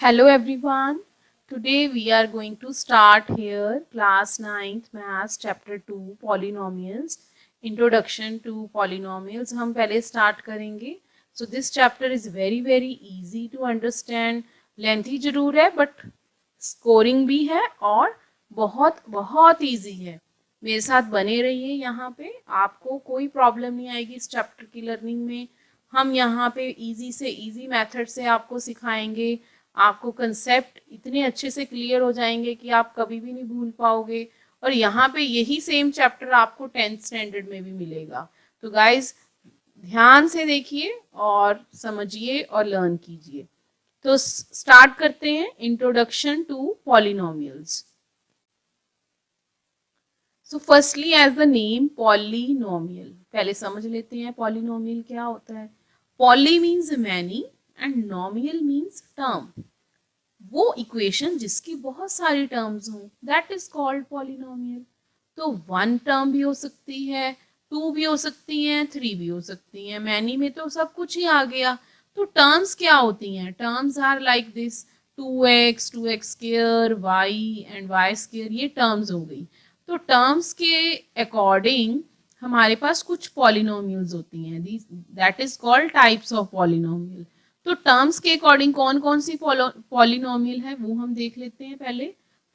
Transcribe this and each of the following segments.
Hello everyone. Today we are going to start here class 9th maths chapter 2 polynomials. Introduction to polynomials हम पहले start करेंगे. So this chapter is very easy to understand. Lengthy जरूर है but scoring भी है और बहुत easy है. मेरे साथ बने रहिए यहाँ पे. आपको कोई प्रॉब्लम नहीं आएगी इस चैप्टर की लर्निंग में. हम यहाँ पे इजी से इजी मेथड से आपको सिखाएंगे. आपको कंसेप्ट इतने अच्छे से क्लियर हो जाएंगे कि आप कभी भी नहीं भूल पाओगे. और यहाँ पे यही सेम चैप्टर आपको 10th स्टैंडर्ड में भी मिलेगा. तो गाइज ध्यान से देखिए और समझिए और लर्न कीजिए. तो स्टार्ट करते हैं. Introduction to polynomials. So firstly as the name polynomial. पहले समझ लेते हैं पॉलिनोमियल क्या होता है. Poly means many and nomial means term. वो इक्वेशन जिसकी बहुत सारी टर्म्स हों दैट इज कॉल्ड पॉलिनोमियल. तो वन टर्म भी हो सकती है, टू भी हो सकती हैं, थ्री भी हो सकती हैं. मैनी में तो सब कुछ ही आ गया. तो टर्म्स क्या होती हैं? Terms are like this 2x, 2x square, y and y square. ये टर्म्स हो गई. तो टर्म्स के अकॉर्डिंग हमारे पास कुछ पॉलिनोमियल्स होती हैं. That is called types of polynomial. तो टर्म्स के अकॉर्डिंग कौन कौन सी पॉलिनोमियल है वो हम देख लेते हैं पहले.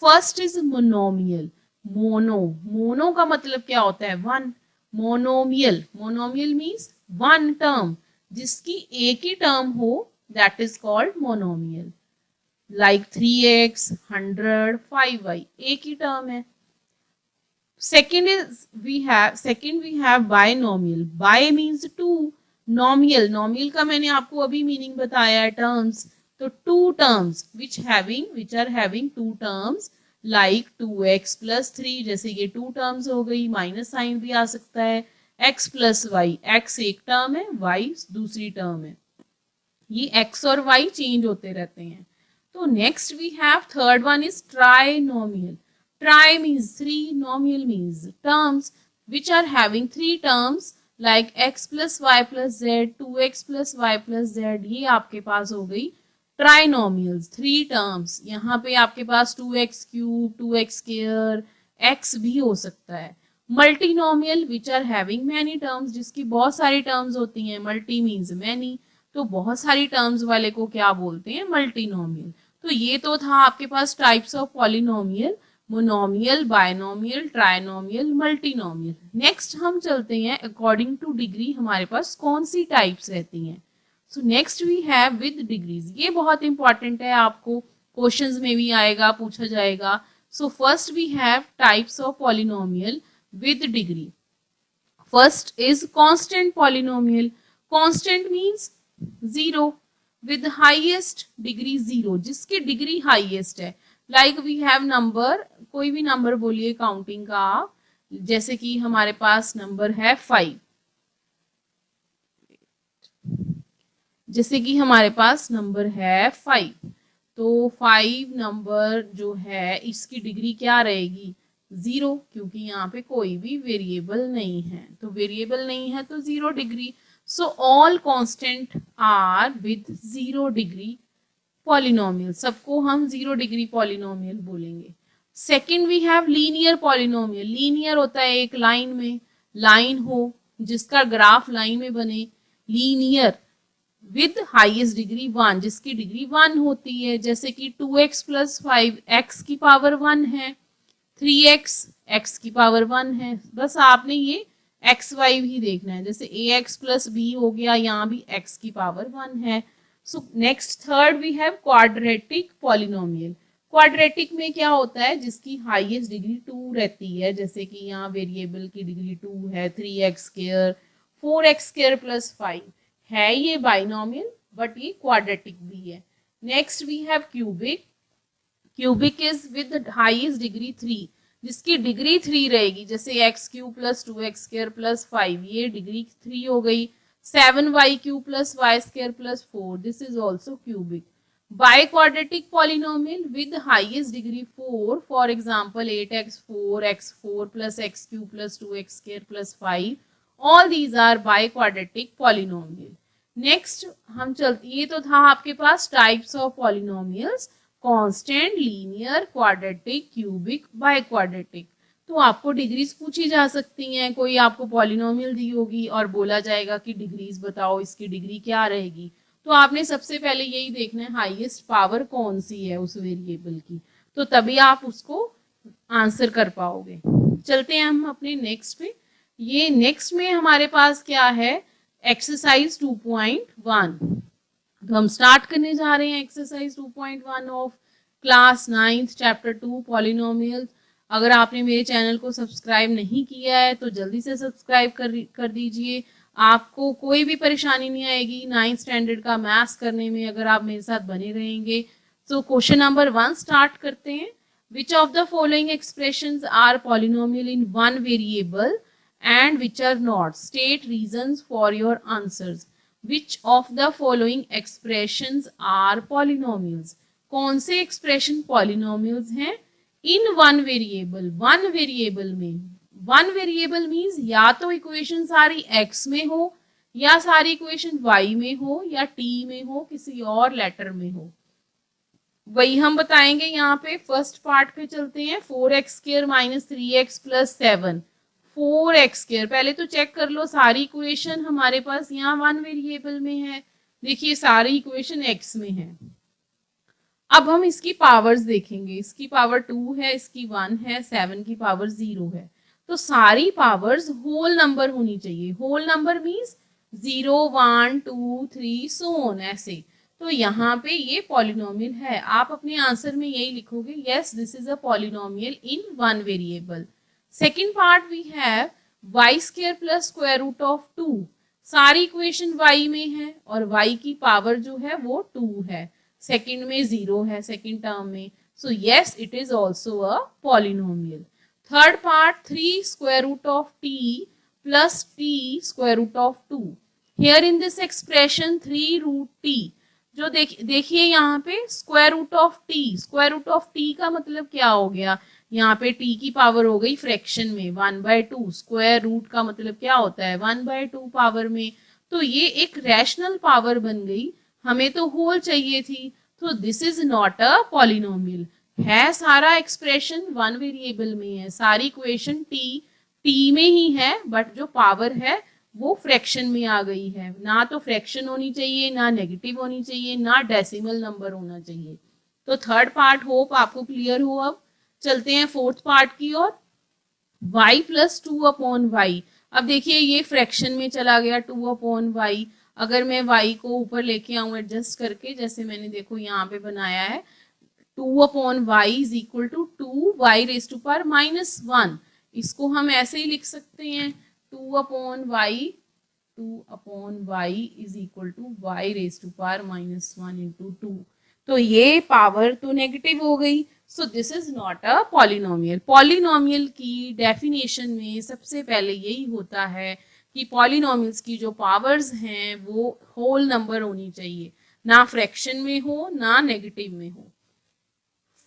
First is monomial. मोनो का मतलब क्या होता है? One. Monomial means one term जिसकी एक ही टर्म हो that is called monomial. Like 3x, 100, 5y एक ही टर्म है. Second we have binomial. Bi means two. Nomial का मैंने आपको अभी मीनिंग बताया है. टर्म्स. तो two terms which are having two terms like 2x plus 3. जैसे ये टू टर्म्स हो गई. माइनस साइन भी आ सकता है. x plus y. x एक टर्म है, y दूसरी टर्म है. ये x और y चेंज होते रहते हैं. तो next we have third one is trinomial. Tri means three, nomial means terms which are having three terms like x plus y plus z, 2x plus y plus z. ये आपके पास हो गई trinomials. Three terms. यहाँ पे आपके पास 2x cube, 2x square, x भी हो सकता है. Multinomial which are having many terms. जिसकी बहुत सारी टर्म्स होती हैं. Multi means many. तो बहुत सारी टर्म्स वाले को क्या बोलते हैं? मल्टीनोमियल. तो ये तो था आपके पास types of polynomial. Monomial, binomial, trinomial, multinomial. Next हम चलते हैं अकॉर्डिंग टू डिग्री हमारे पास कौन सी टाइप्स रहती हैं. So next we have with degrees. ये बहुत इंपॉर्टेंट है, आपको क्वेश्चंस में भी आएगा, पूछा जाएगा. So first we have types of polynomial with degree. First is constant polynomial. Constant means zero with highest degree zero, जिसकी डिग्री हाईएस्ट है. Like we have number. कोई भी नंबर बोलिए काउंटिंग का आप. जैसे कि हमारे पास नंबर है 5. जैसे कि हमारे पास नंबर है 5. तो 5 नंबर जो है इसकी डिग्री क्या रहेगी? जीरो. क्योंकि यहाँ पे कोई भी वेरिएबल नहीं है. तो वेरिएबल नहीं है तो zero degree. So all constant are with zero degree polynomial. सबको हम जीरो डिग्री पॉलिनोमियल बोलेंगे. Second we have linear polynomial. Linear होता है एक लाइन में, लाइन हो जिसका ग्राफ लाइन में बने. लीनियर विद हाईएस्ट डिग्री 1, जिसकी डिग्री 1 होती है. जैसे कि 2x प्लस 5 x की पावर 1 है. 3x x की पावर 1 है. बस आपने ये एक्स वाई भी देखना है. जैसे ax प्लस b हो गया, यहाँ भी x की पावर 1 है. So next third we have quadratic polynomial. Quadratic में क्या होता है? जिसकी हाईएस्ट डिग्री 2 रहती है. जैसे कि यहाँ वेरिएबल की डिग्री 2 है. 3x square, 4x square plus 5 है. ये बाइनोमियल बट ये क्वाड्रेटिक भी है. Next we have cubic. Cubic is with highest degree 3, जिसकी डिग्री 3 रहेगी. जैसे x cube plus 2x square plus 5, ये डिग्री 3 हो गई. 7y cube plus y square plus 4, this is also cubic. Biquadratic polynomial with highest degree 4, for example 8x4, x4 plus x cube plus 2x square plus 5. All these are biquadratic polynomial. Next हम चलते, ये तो था आपके पास types of polynomials, constant, linear, quadratic, cubic, biquadratic. तो आपको degrees पूछी जा सकती हैं, कोई आपको पॉलिनोमियल दी होगी और बोला जाएगा कि डिग्रीज बताओ, इसकी डिग्री क्या रहेगी। तो आपने सबसे पहले यही देखना है हाईएस्ट पावर कौन सी है उस वेरिएबल की, तो तभी आप उसको आंसर कर पाओगे। चलते हैं हम अपने नेक्स्ट पे। ये नेक्स्ट में हमारे पास क्या है, एक्सरसाइज 2.1। तो हम स्टार्ट करने जा रहे हैं exercise 2.1 of class 9th chapter 2 polynomial. अगर आपने मेरे चैनल को सब्सक्राइब नहीं किया है तो जल्दी से सब्सक्राइब कर दीजिए। आपको कोई भी परेशानी नहीं आएगी 9th स्टैंडर्ड का मैथ्स करने में अगर आप मेरे साथ बने रहेंगे। तो क्वेश्चन नंबर 1 स्टार्ट करते हैं। Which of the following expressions are polynomial in one variable and which are not? State reasons for your answers. Which of the following expressions are polynomials? कौन से एक्सप्रेशन पॉलिनोमियल्स हैं इन one variable, one variable में। One variable means या तो equation सारी x में हो, या सारी इक्वेशन y में हो, या t में हो, किसी और लेटर में हो। वही हम बताएंगे यहाँ पे। फर्स्ट पार्ट पे चलते हैं। 4x² minus 3x plus 7। 4x², पहले तो चेक कर लो सारी इक्वेशन हमारे पास यहाँ वन वेरिएबल में है। देखिए सारी इक्वेशन x में है। अब हम इसकी पावर्स देखेंगे। इसकी पावर 2 है, इसकी 1 है, 7 की पावर 0 है। तो सारी पावर्स होल नंबर होनी चाहिए। Whole number means 0, 1, 2, 3 so on, ऐसे। तो यहाँ पे ये पॉलिनोमियल है। आप अपने आंसर में यही लिखोगे, yes this is a polynomial in one variable. Second part we have y² plus square root of 2। सारी इक्वेशन y में है और y की पावर जो है वो 2 है। सेकेंड में 0 है, सेकेंड टर्म में। So yes it is also a polynomial. Third part 3 square root of t plus t square root of 2। Here in this expression 3 root t, जो देखिए यहाँ पे square root of t. Square root of t का मतलब क्या हो गया, यहाँ पे टी की पावर हो गई फ्रैक्शन में 1/2। स्क्वायर रूट का मतलब क्या होता है 1/2 पावर में। तो ये एक रैशनल पावर बन गई, हमें तो होल चाहिए थी। तो this is not a polynomial. है सारा एक्सप्रेशन वन वेरिएबल में है, सारी इक्वेशन टी में ही है, बट जो पावर है वो फ्रैक्शन में आ गई है। ना तो फ्रैक्शन होनी चाहिए, ना नेगेटिव होनी चाहिए, ना डेसिमल नंबर होना चाहिए। तो थर्ड पार्ट होप आपको क्लियर हो। अब चलते हैं फोर्थ पार्ट की ओर। y plus 2/y। अब देखिए ये फ्रैक्शन में चला गया 2/y। अगर मैं y को ऊपर लेके आऊं एडजस्ट करके, जैसे मैंने देखो यहाँ पे बनाया है 2/y is equal to 2y raise to power -1। इसको हम ऐसे ही लिख सकते हैं 2/y is equal to y raise to power -1 into 2। तो ये पावर तो नेगेटिव हो गई। So this is not a polynomial. Polynomial की डेफिनेशन में सबसे पहले यही होता है कि पॉलिनोमियल्स की जो पावर्स हैं वो होल नंबर होनी चाहिए, ना फ्रैक्शन में हो ना नेगेटिव में हो।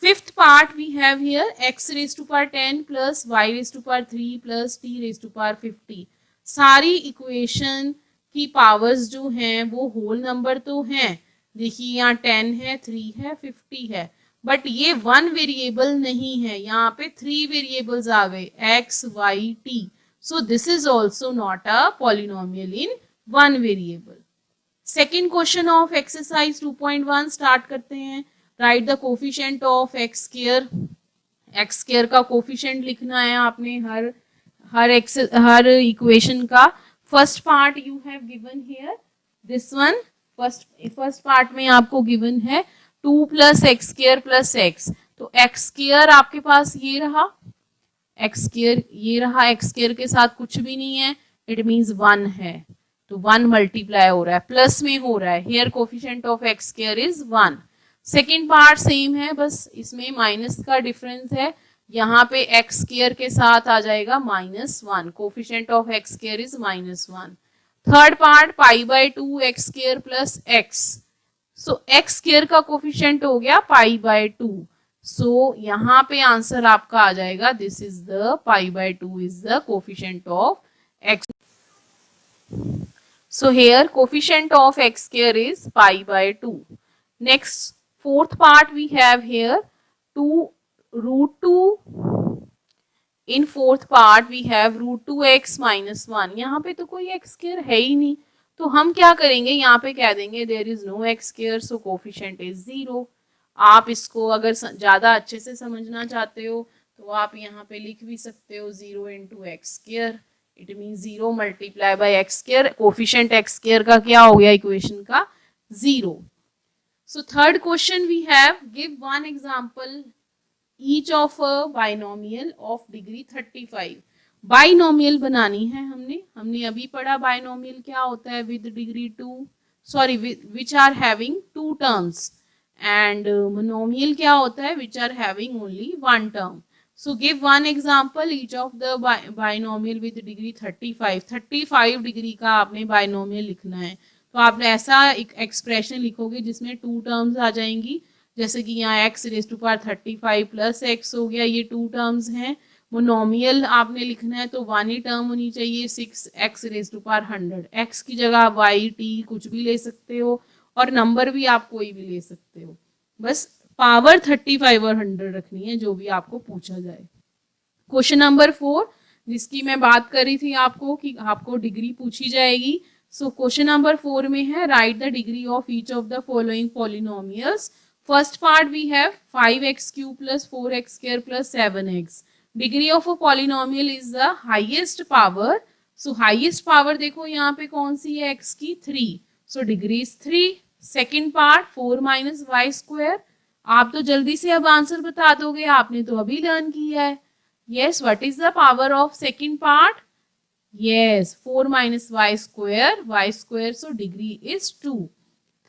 Fifth part we have here x raised to power 10 plus y raised to power 3 plus t raised to power 50। सारी इक्वेशन की पावर्स जो हैं वो होल नंबर तो हैं। देखिए यहाँ 10 है, 3 है, 50 है, बट ये वन वेरिएबल नहीं है। यहाँ पे 3 वेरिएबल्स आ गए x, y, t। So this is also not a polynomial in one variable. Second question of exercise 2.1 start करते हैं। Right the coefficient of x² का कोफिशिएंट लिखना है आपने हर इक्वेशन का। First part you have given here this one. First part में आपको गिवन है 2 प्लस x² प्लस x। तो x² आपके पास ये रहा, x² ये रहा, x² के साथ कुछ भी नहीं है, इट मीन्स 1 है। तो 1 मल्टीप्लाई हो रहा है, प्लस में हो रहा है। Here coefficient of x² is 1। Second part same है, बस इसमें माइनस का डिफरेंस है। यहाँ पे x² के साथ आ जाएगा -1। Coefficient of x² is -1। Third part π/2 x² plus x। So x² का कोफिशिएंट हो गया π/2। सो यहाँ पे आंसर आपका आ जाएगा this is the π/2 is the coefficient of x। So here coefficient of x square is pi by 2. Next, fourth part we have here 2 root 2. In fourth part we have root 2x minus 1. यहाँ पे तो कोई x square है ही नहीं, तो हम क्या करेंगे, यहाँ पे कह देंगे there is no x square, so coefficient is 0. आप इसको अगर ज़्यादा अच्छे से समझना चाहते हो तो आप यहाँ पे लिख भी सकते हो 0 इंटू एक्स स्क्र. It mean 0 multiply by x स्क्र. कोफिशिएंट एक्स स्क्र का क्या हो गया इक्वेशन का 0. So third question we have, give one example each of a binomial of degree 35. Binomial बनानी है हमने अभी पढ़ा बाइनोमियल क्या होता है, with degree 2, sorry which are having 2 terms, and monomial क्या होता है, which are having only 1 term. So give one example each of the binomial with degree 35. 35 degree का आपने बाइनोमियल लिखना है, तो आप ऐसा एक एक्सप्रेशन लिखोगे जिसमें 2 टर्म्स आ जाएंगी, जैसे कि यहाँ x raise to power 35 plus x हो गया, ये 2 टर्म्स हैं. मोनोमियल आपने लिखना है तो 1 ही टर्म होनी चाहिए, 6x raise to power 100. x की जगह y t कुछ भी ले सकते हो, और नंबर भी आप कोई भी ले सकते हो, बस पावर 35 और 100 रखनी है जो भी आपको पूछा जाए. क्वेश्चन नंबर 4 जिसकी मैं बात कर रही थी आपको कि आपको डिग्री पूछी जाएगी. सो क्वेश्चन नंबर 4 में है, write the degree of each of the following polynomials. First part we have 5x cube plus 4x square plus 7x. Degree of a polynomial is the highest power. So highest power देखो यहाँ पे कौन सी है, x की 3. So degree is 3. Second part 4 minus y square. आप तो जल्दी से अब आंसर बता दोगे, आपने तो अभी लर्न किया है. Yes, what is the power of second part? Yes, 4 minus y square, so degree is 2.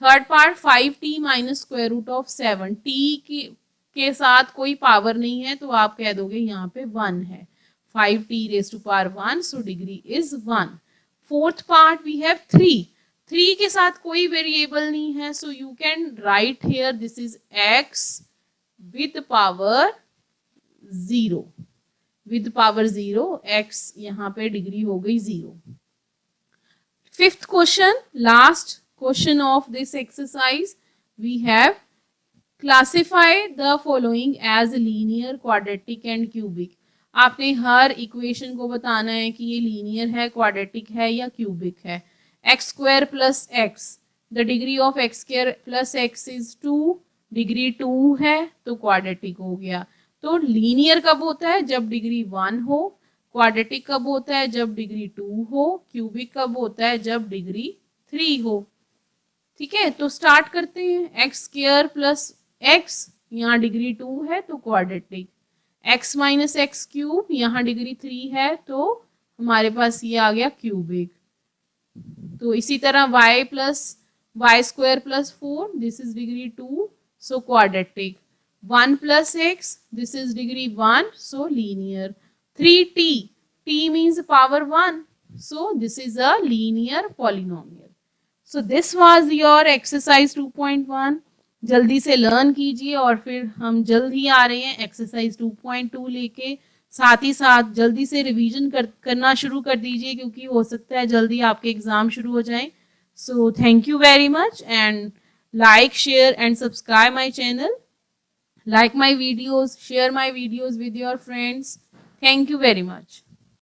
Third part 5t minus square root of 7. t के साथ कोई पावर नहीं है तो आप कह दोगे यहाँ पे 1 है. 5t raise to power 1, so degree is 1. Fourth part we have 3. 3 के साथ कोई वेरिएबल नहीं है, so you can write here this is x with power 0. With power 0 x यहाँ पे डिग्री हो गई 0. Fifth question, last question of this exercise, we have classify the following as linear, quadratic and cubic. आपने हर equation को बताना है कि ये लीनियर है, क्वाड्रेटिक है या क्यूबिक है. X square plus x, the degree of x square plus x is 2. Degree 2 है तो क्वाड्रेटिक हो गया. तो लीनियर कब होता है, जब डिग्री 1 हो. क्वाड्रेटिक कब होता है, जब डिग्री 2 हो. क्यूबिक कब होता है, जब डिग्री 3 हो. ठीक है, तो स्टार्ट करते हैं. एक्स स्क्वायर प्लस एक्स, यहाँ डिग्री 2 है तो quadratic. X minus x cube, यहाँ डिग्री 3 है तो हमारे पास ये आ गया क्यूबिक. तो इसी तरह y plus y square plus 4, this is degree 2, so quadratic. 1 plus x, this is degree 1, so linear. 3t, t means power 1, so this is a linear polynomial. So this was your exercise 2.1. जल्दी से learn कीजिए और फिर हम जल्द ही आ रहे हैं exercise 2.2 लेके. साथ ही साथ जल्दी से रिवीजन करना शुरू कर दीजिए क्योंकि हो सकता है जल्दी आपके एग्जाम शुरू हो जाएं. So thank you very much and like, share and subscribe my channel. Like my videos, share my videos with your friends. Thank you very much.